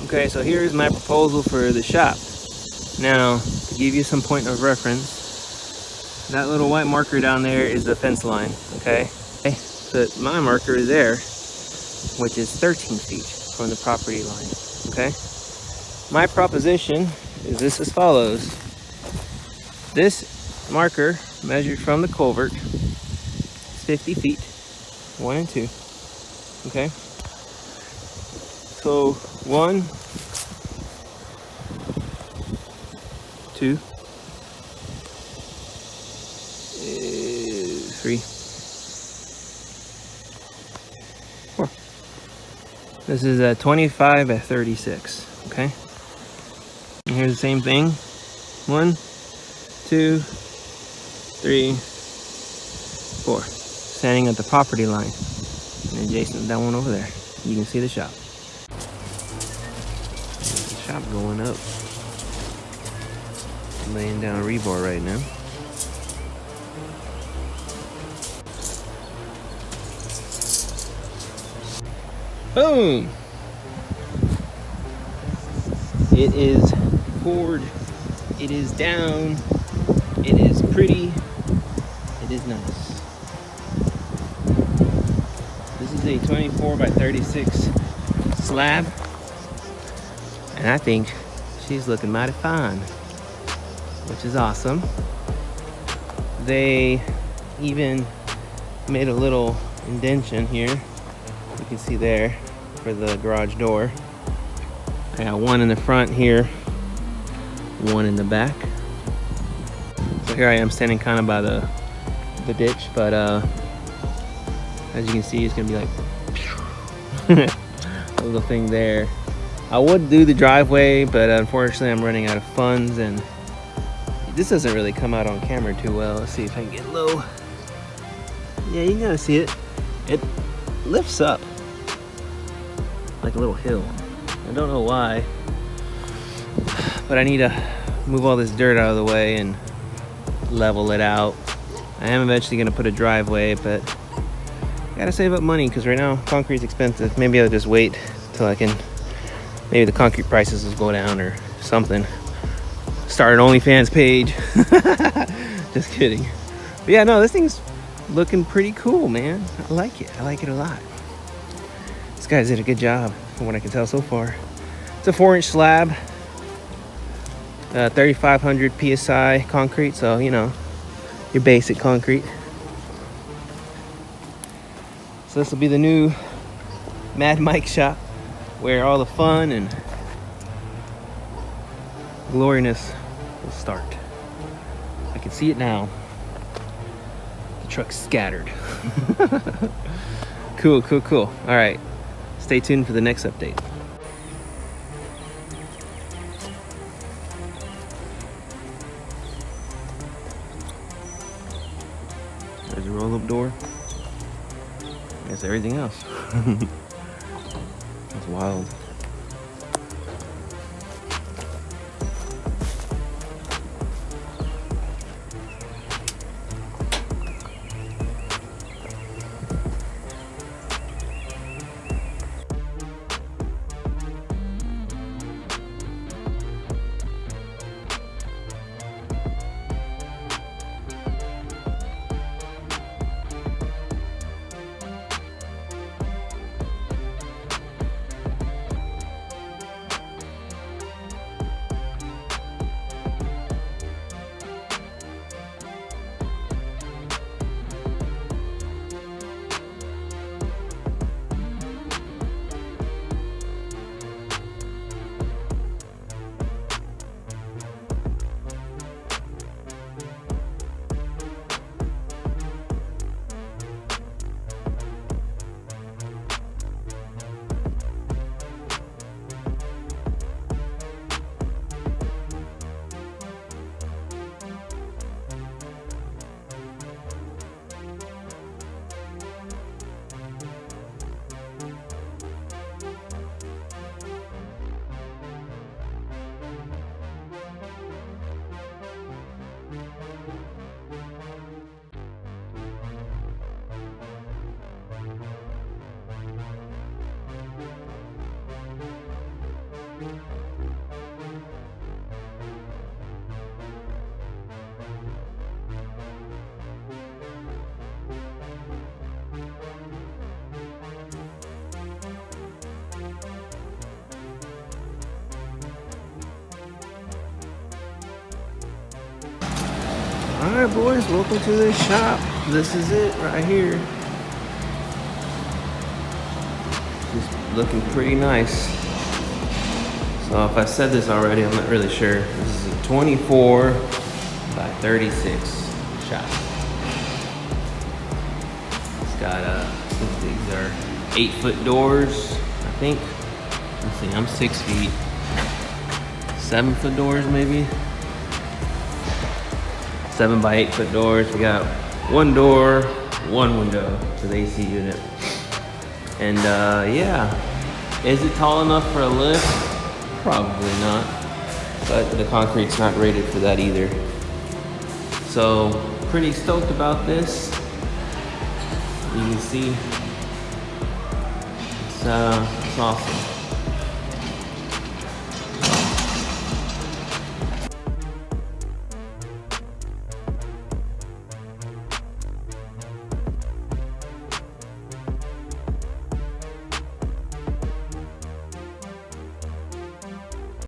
Okay, so here's my proposal for the shop. Now, to give you some point of reference, that little white marker down there is the fence line, okay? But my marker is there, which is 13 feet from the property line, okay? My proposition is this as follows. This marker measured from the culvert is 50 feet, 1 and 2, okay? So 1, 2, 3, 4. This is a 25 by 36, okay? And here's the same thing. 1, 2, 3, 4. Standing at the property line. And adjacent to that one over there. You can see the shop. There's the shop going up. Laying down rebar right now. Boom! It is poured. It is down. It is pretty. It is nice. This is a 24 by 36 slab. And I think she's looking mighty fine, which is awesome. They even made a little indentation here. You can see there for the garage door. I got one in the front here, one in the back. So here I am standing kind of by the ditch, but as you can see, it's gonna be like a little thing there. I would do the driveway, but unfortunately I'm running out of funds, and this doesn't really come out on camera too well. Let's see if I can get low. Yeah, you can kind of see it. It lifts up like a little hill. I don't know why, but I need to move all this dirt out of the way and level it out. I am eventually going to put a driveway, but I gotta save up money because right now concrete's expensive. Maybe I'll just wait till I can, maybe the concrete prices will go down or something. Start an OnlyFans page. Just kidding. But yeah, no, this thing's looking pretty cool, man. I like it. I like it a lot. This guys did a good job from what I can tell so far. It's a 4-inch slab, 3,500 PSI concrete, so you know, your basic concrete. So this will be the new Mad Mike shop where all the fun and gloriness will start. I can see it now. The truck's scattered. Cool, cool, cool. All right, stay tuned for the next update. There's a roll-up door. That's everything else. That's wild. Alright boys, welcome to the shop. This is it right here. Just looking pretty nice. So if I said this already, I'm not really sure. This is a 24 by 36 shop. It's got these are 8-foot doors, I think. Let's see, I'm 6 feet. 7-foot doors maybe. 7 by 8-foot doors. We got one door, one window for the AC unit. And yeah, is it tall enough for a lift? Probably not, but the concrete's not rated for that either. So pretty stoked about this. You can see it's awesome.